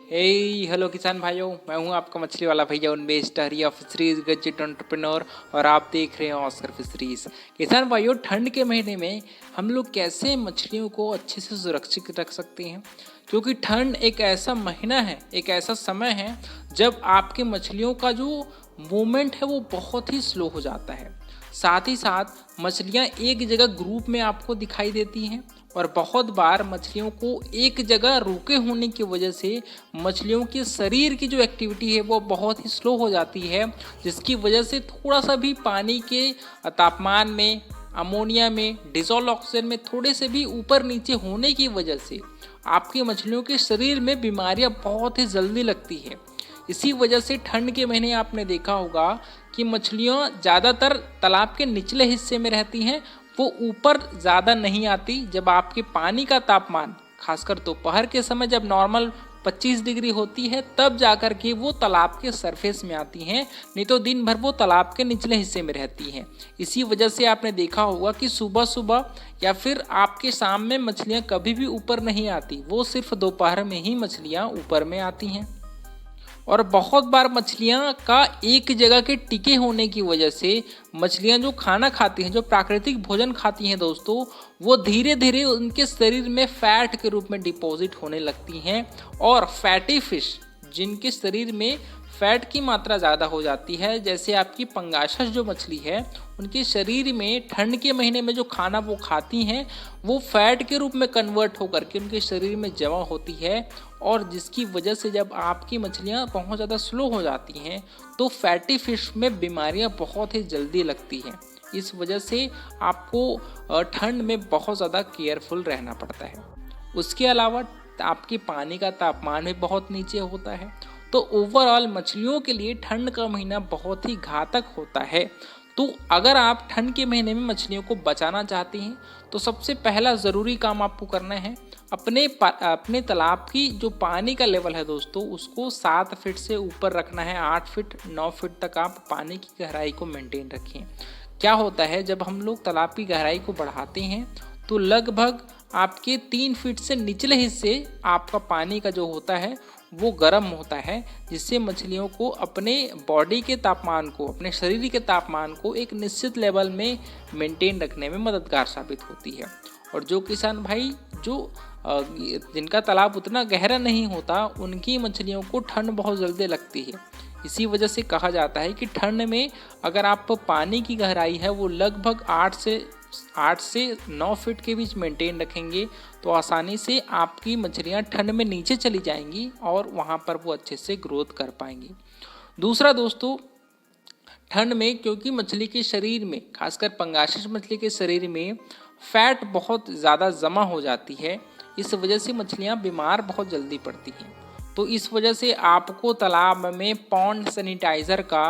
हे hello किसान भाइयों, मैं हूं आपका मछली वाला भैया इन्वेस्टर या फिशरीज गजेट एंटरप्रेन्योर और आप देख रहे हैं ऑस्कर फिशरीज। किसान भाइयों, ठंड के महीने में हम लोग कैसे मछलियों को अच्छे से सुरक्षित रख सकते हैं, क्योंकि ठंड एक ऐसा महीना है, एक ऐसा समय है जब आपके मछलियों का जो मूवमेंट है वो बहुत ही स्लो हो जाता है। साथ ही साथ मछलियाँ एक जगह ग्रुप में आपको दिखाई देती हैं और बहुत बार मछलियों को एक जगह रुके होने की वजह से मछलियों के शरीर की जो एक्टिविटी है वो बहुत ही स्लो हो जाती है, जिसकी वजह से थोड़ा सा भी पानी के तापमान में, अमोनिया में, डिजोल्व ऑक्सीजन में थोड़े से भी ऊपर नीचे होने की वजह से आपकी मछलियों के शरीर में बीमारियां बहुत ही जल्दी लगती है। इसी वजह से ठंड के महीने आपने देखा होगा कि मछलियाँ ज़्यादातर तालाब के निचले हिस्से में रहती हैं, वो ऊपर ज़्यादा नहीं आती। जब आपके पानी का तापमान खासकर दोपहर के समय जब नॉर्मल 25 डिग्री होती है तब जाकर के वो तालाब के सरफेस में आती हैं, नहीं तो दिन भर वो तालाब के निचले हिस्से में रहती हैं। इसी वजह से आपने देखा होगा कि सुबह सुबह या फिर आपके शाम में मछलियाँ कभी भी ऊपर नहीं आती, वो सिर्फ दोपहर में ही मछलियाँ ऊपर में आती हैं। और बहुत बार मछलियाँ का एक जगह के टिके होने की वजह से मछलियाँ जो खाना खाती हैं, जो प्राकृतिक भोजन खाती हैं दोस्तों, वो धीरे धीरे उनके शरीर में फैट के रूप में डिपॉजिट होने लगती हैं। और फैटी फिश जिनके शरीर में फैट की मात्रा ज़्यादा हो जाती है, जैसे आपकी पंगासस जो मछली है, उनके शरीर में ठंड के महीने में जो खाना वो खाती हैं वो फैट के रूप में कन्वर्ट होकर के उनके शरीर में जमा होती है। और जिसकी वजह से जब आपकी मछलियाँ बहुत ज़्यादा स्लो हो जाती हैं तो फैटी फिश में बीमारियाँ बहुत ही जल्दी लगती हैं। इस वजह से आपको ठंड में बहुत ज़्यादा केयरफुल रहना पड़ता है। उसके अलावा आपके पानी का तापमान भी बहुत नीचे होता है, तो ओवरऑल मछलियों के लिए ठंड का महीना बहुत ही घातक होता है। तो अगर आप ठंड के महीने में मछलियों को बचाना चाहते हैं तो सबसे पहला ज़रूरी काम आपको करना है, अपने तालाब की जो पानी का लेवल है दोस्तों, उसको 7 फीट से ऊपर रखना है। 8 फीट 9 फीट तक आप पानी की गहराई को मेंटेन रखें। क्या होता है, जब हम लोग तालाब की गहराई को बढ़ाते हैं तो लगभग आपके 3 फीट से निचले हिस्से आपका पानी का जो होता है वो गर्म होता है, जिससे मछलियों को अपने बॉडी के तापमान को, अपने शरीर के तापमान को एक निश्चित लेवल में मेंटेन रखने में मददगार साबित होती है। और जो किसान भाई जिनका तालाब उतना गहरा नहीं होता, उनकी मछलियों को ठंड बहुत जल्दी लगती है। इसी वजह से कहा जाता है कि ठंड में अगर आप पानी की गहराई है वो लगभग 8 से 9 फीट के बीच मेंटेन रखेंगे तो आसानी से आपकी मछलियां ठंड में नीचे चली जाएंगी और वहां पर वो अच्छे से ग्रोथ कर पाएंगी। दूसरा दोस्तों, ठंड में क्योंकि मछली के शरीर में, खासकर पंगासस मछली के शरीर में फैट बहुत ज़्यादा जमा हो जाती है, इस वजह से मछलियां बीमार बहुत जल्दी पड़ती हैं। तो इस वजह से आपको तालाब में पॉन्ड सैनिटाइज़र का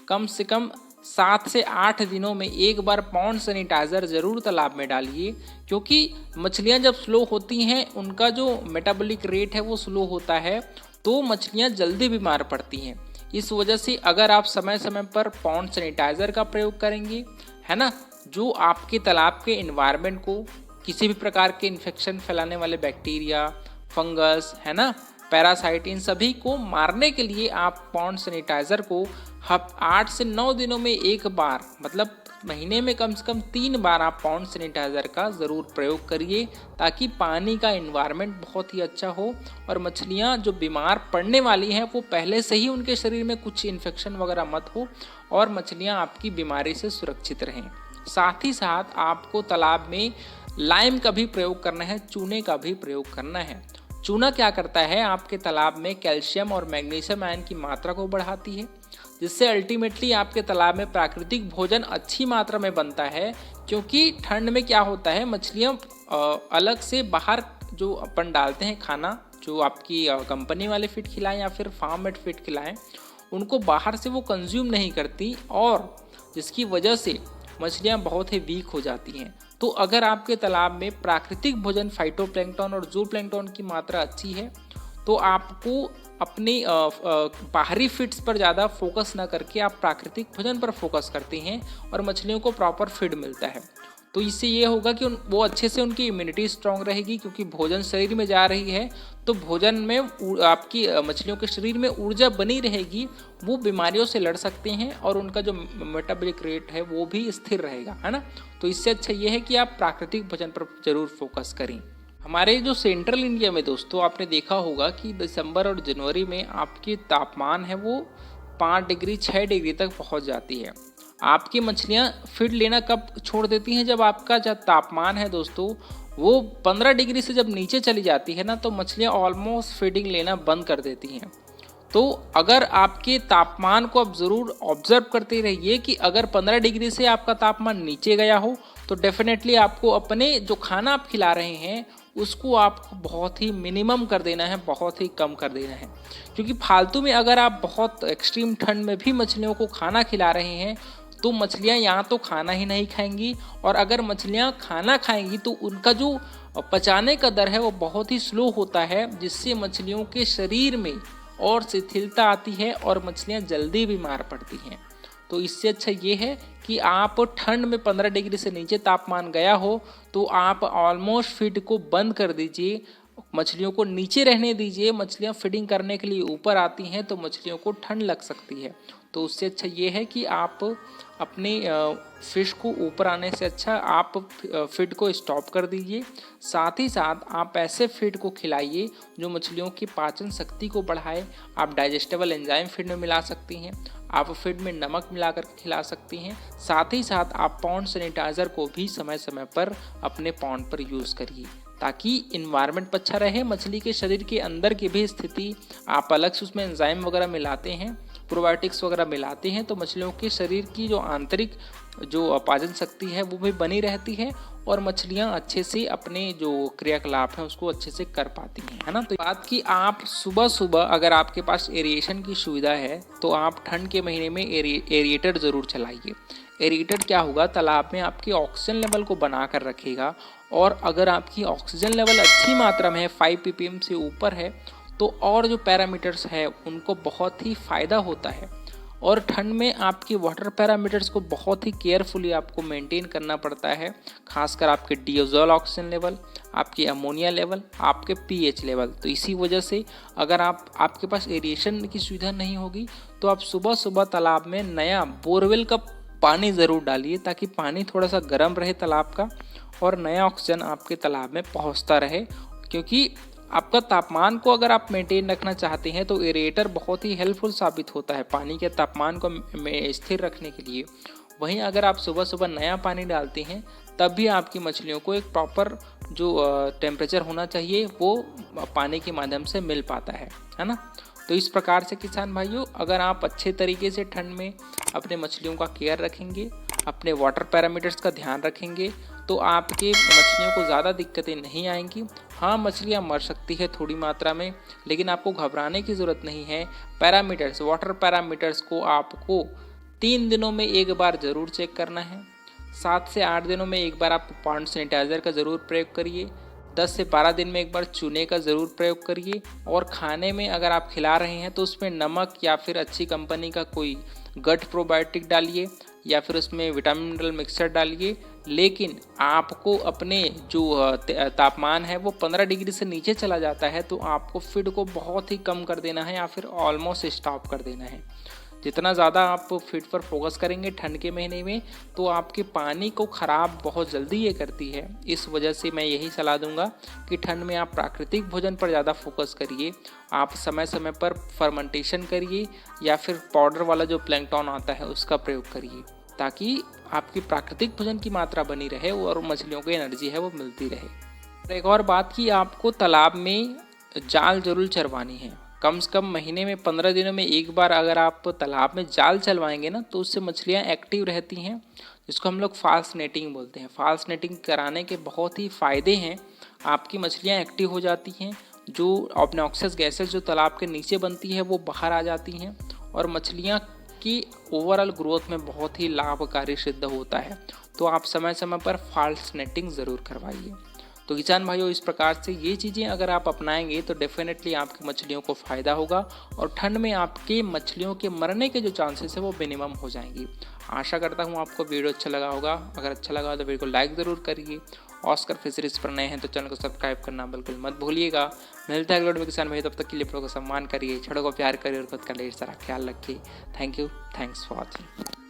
कम से कम 7 से 8 दिनों में एक बार पॉन्ड सैनिटाइज़र ज़रूर तालाब में डालिए, क्योंकि मछलियां जब स्लो होती हैं उनका जो मेटाबॉलिक रेट है वो स्लो होता है, तो मछलियां जल्दी बीमार पड़ती हैं। इस वजह से अगर आप समय समय पर पॉन्ड सैनिटाइज़र का प्रयोग करेंगे, है ना, जो आपके तालाब के एनवायरनमेंट को किसी भी प्रकार के इन्फेक्शन फैलाने वाले बैक्टीरिया, फंगस, है ना, पैरासाइट, इन सभी को मारने के लिए आप पॉन्ड सैनिटाइज़र को 8 से 9 दिनों में एक बार, मतलब महीने में कम से कम 3 बार आप पॉन्ड सैनिटाइज़र का ज़रूर प्रयोग करिए, ताकि पानी का एनवायरनमेंट बहुत ही अच्छा हो और मछलियाँ जो बीमार पड़ने वाली हैं वो पहले से ही उनके शरीर में कुछ इन्फेक्शन वगैरह मत हो और मछलियाँ आपकी बीमारी से सुरक्षित रहें। साथ ही साथ आपको तालाब में लाइम का भी प्रयोग करना है, चूने का भी प्रयोग करना है। चूना क्या करता है, आपके तालाब में कैल्शियम और मैग्नीशियम आयन की मात्रा को बढ़ाती है, जिससे अल्टीमेटली आपके तालाब में प्राकृतिक भोजन अच्छी मात्रा में बनता है। क्योंकि ठंड में क्या होता है, मछलियाँ अलग से बाहर जो अपन डालते हैं खाना, जो आपकी कंपनी वाले फीड खिलाएं या फिर फार्म मेड फीड खिलाएं, उनको बाहर से वो कंज्यूम नहीं करती और जिसकी वजह से मछलियाँ बहुत ही वीक हो जाती हैं। तो अगर आपके तालाब में प्राकृतिक भोजन, फाइटोप्लैंक्टन और जूप्लैंक्टन की मात्रा अच्छी है तो आपको अपने बाहरी फीड्स पर ज़्यादा फोकस ना करके आप प्राकृतिक भोजन पर फोकस करते हैं और मछलियों को प्रॉपर फीड मिलता है। तो इससे ये होगा कि वो अच्छे से उनकी इम्यूनिटी स्ट्रांग रहेगी, क्योंकि भोजन शरीर में जा रही है तो भोजन में आपकी मछलियों के शरीर में ऊर्जा बनी रहेगी, वो बीमारियों से लड़ सकते हैं और उनका जो मेटाबॉलिक रेट है वो भी स्थिर रहेगा, है ना। तो इससे अच्छा ये है कि आप प्राकृतिक भोजन पर जरूर फोकस करें। हमारे जो सेंट्रल इंडिया में दोस्तों आपने देखा होगा कि दिसंबर और जनवरी में आपकी तापमान है वो 5 डिग्री 6 डिग्री तक पहुंच जाती है। आपकी मछलियां फीड लेना कब छोड़ देती हैं, जब आपका जो तापमान है दोस्तों वो 15 डिग्री से जब नीचे चली जाती है ना, तो मछलियां ऑलमोस्ट फीडिंग लेना बंद कर देती हैं। तो अगर आपके तापमान को आप ज़रूर ऑब्जर्व करते रहिए कि अगर 15 डिग्री से आपका तापमान नीचे गया हो तो डेफिनेटली आपको अपने जो खाना आप खिला रहे हैं उसको आपको बहुत ही मिनिमम कर देना है, बहुत ही कम कर देना है। क्योंकि फालतू में अगर आप बहुत एक्सट्रीम ठंड में भी मछलियों को खाना खिला रहे हैं तो मछलियां यहाँ तो खाना ही नहीं खाएंगी, और अगर मछलियां खाना खाएंगी तो उनका जो पचाने का दर है वो बहुत ही स्लो होता है, जिससे मछलियों के शरीर में और शिथिलता आती है और मछलियां जल्दी बीमार पड़ती हैं। तो इससे अच्छा ये है कि आप ठंड में 15 डिग्री से नीचे तापमान गया हो तो आप ऑलमोस्ट फीड को बंद कर दीजिए, मछलियों को नीचे रहने दीजिए। मछलियां फीडिंग करने के लिए ऊपर आती हैं तो मछलियों को ठंड लग सकती है। तो उससे अच्छा ये है कि आप अपने फिश को ऊपर आने से अच्छा आप फीड को स्टॉप कर दीजिए। साथ ही साथ आप ऐसे फीड को खिलाइए जो मछलियों की पाचन शक्ति को बढ़ाए। आप डाइजेस्टेबल एंजाइम फीड में मिला सकती हैं, आप फीड में नमक मिलाकर खिला सकती हैं। साथ ही साथ आप पॉन्ड सैनिटाइज़र को भी समय समय पर अपने पॉन्ड पर यूज़ करिए, ताकि इन्वायरमेंट अच्छा रहे। मछली के शरीर के अंदर की भी स्थिति आप अलग से उसमें एंजाइम वगैरह मिलाते हैं, प्रोबायोटिक्स वगैरह मिलाते हैं, तो मछलियों के शरीर की जो आंतरिक जो पाचन शक्ति है वो भी बनी रहती है और मछलियां अच्छे से अपने जो क्रियाकलाप है उसको अच्छे से कर पाती हैं, है ना। तो बात की आप सुबह सुबह अगर आपके पास एरिएशन की सुविधा है तो आप ठंड के महीने में एरिएटर ज़रूर चलाइए। एरिएटर क्या होगा, तालाब में आपके ऑक्सीजन लेवल को बना कर रखेगा, और अगर आपकी ऑक्सीजन लेवल अच्छी मात्रा में है 5 ppm से ऊपर है तो और जो पैरामीटर्स है उनको बहुत ही फ़ायदा होता है। और ठंड में आपकी वाटर पैरामीटर्स को बहुत ही केयरफुली आपको मेंटेन करना पड़ता है, खासकर आपके डिओजोल ऑक्सीजन लेवल, आपकी अमोनिया लेवल, आपके पीएच लेवल। तो इसी वजह से अगर आपके पास एरिएशन की सुविधा नहीं होगी तो आप सुबह सुबह तालाब में नया बोरवेल का पानी ज़रूर डालिए, ताकि पानी थोड़ा सा गर्म रहे तालाब का और नया ऑक्सीजन आपके तालाब में पहुंचता रहे। क्योंकि आपका तापमान को अगर आप मेंटेन रखना चाहते हैं तो एरेटर बहुत ही हेल्पफुल साबित होता है पानी के तापमान को स्थिर रखने के लिए। वहीं अगर आप सुबह सुबह नया पानी डालते हैं तब भी आपकी मछलियों को एक प्रॉपर जो टेम्परेचर होना चाहिए वो पानी के माध्यम से मिल पाता है ना। तो इस प्रकार से किसान भाइयों, अगर आप अच्छे तरीके से ठंड में अपने मछलियों का केयर रखेंगे, अपने वाटर पैरामीटर्स का ध्यान रखेंगे, तो आपके मछलियों को ज़्यादा दिक्कतें नहीं आएंगी। हाँ, मछलियाँ मर सकती है थोड़ी मात्रा में, लेकिन आपको घबराने की ज़रूरत नहीं है। पैरामीटर्स, वाटर पैरामीटर्स को आपको 3 दिनों में एक बार ज़रूर चेक करना है। 7 से 8 दिनों में एक बार आप पॉन्ड सैनिटाइज़र का ज़रूर प्रयोग करिए। 10 से 12 दिन में एक बार चूने का ज़रूर प्रयोग करिए। और खाने में अगर आप खिला रहे हैं तो उसमें नमक या फिर अच्छी कंपनी का कोई गट प्रोबायोटिक डालिए या फिर उसमें विटामिन मिनरल मिक्सचर डालिए। लेकिन आपको अपने जो तापमान है वो 15 डिग्री से नीचे चला जाता है तो आपको फीड को बहुत ही कम कर देना है या फिर ऑलमोस्ट स्टॉप कर देना है। जितना ज़्यादा आप फीड पर फोकस करेंगे ठंड के महीने में तो आपके पानी को ख़राब बहुत जल्दी ये करती है। इस वजह से मैं यही सलाह दूंगा कि ठंड में आप प्राकृतिक भोजन पर ज़्यादा फोकस करिए। आप समय समय पर फर्मेंटेशन करिए या फिर पाउडर वाला जो प्लैंकटन आता है उसका प्रयोग करिए, ताकि आपकी प्राकृतिक भोजन की मात्रा बनी रहे और मछलियों को एनर्जी है वो मिलती रहे। एक और बात कि आपको तालाब में जाल जरूर चरवानी है। कम से कम महीने में 15 दिनों में एक बार अगर आप तालाब में जाल चलवाएंगे ना तो उससे मछलियाँ एक्टिव रहती हैं, जिसको हम लोग फाल्स नेटिंग बोलते हैं। फाल्स नेटिंग कराने के बहुत ही फ़ायदे हैं। आपकी मछलियाँ एक्टिव हो जाती हैं, जो ऑब्नॉक्सियस गैसेस जो तालाब के नीचे बनती है वो बाहर आ जाती हैं और मछलियाँ की ओवरऑल ग्रोथ में बहुत ही लाभकारी सिद्ध होता है। तो आप समय समय पर फाल्स नेटिंग ज़रूर करवाइए। तो किसान भाइयों, इस प्रकार से ये चीज़ें अगर आप अपनाएंगे तो डेफिनेटली आपकी मछलियों को फ़ायदा होगा और ठंड में आपके मछलियों के मरने के जो चांसेस है वो मिनिमम हो जाएंगी। आशा करता हूँ आपको वीडियो अच्छा लगा होगा। अगर अच्छा लगा तो वीडियो को लाइक ज़रूर करिए। ऑस्कर फिशरीज पर नए हैं तो चैनल को सब्सक्राइब करना बिल्कुल मत भूलिएगा। मिलता है अगले वीडियो में किसान भाई, तब तक के लिए बड़ों को सम्मान करिए, छोटों को प्यार करिए और खुद का ढेर सारा ख्याल रखिए। Thank you, thanks for watching.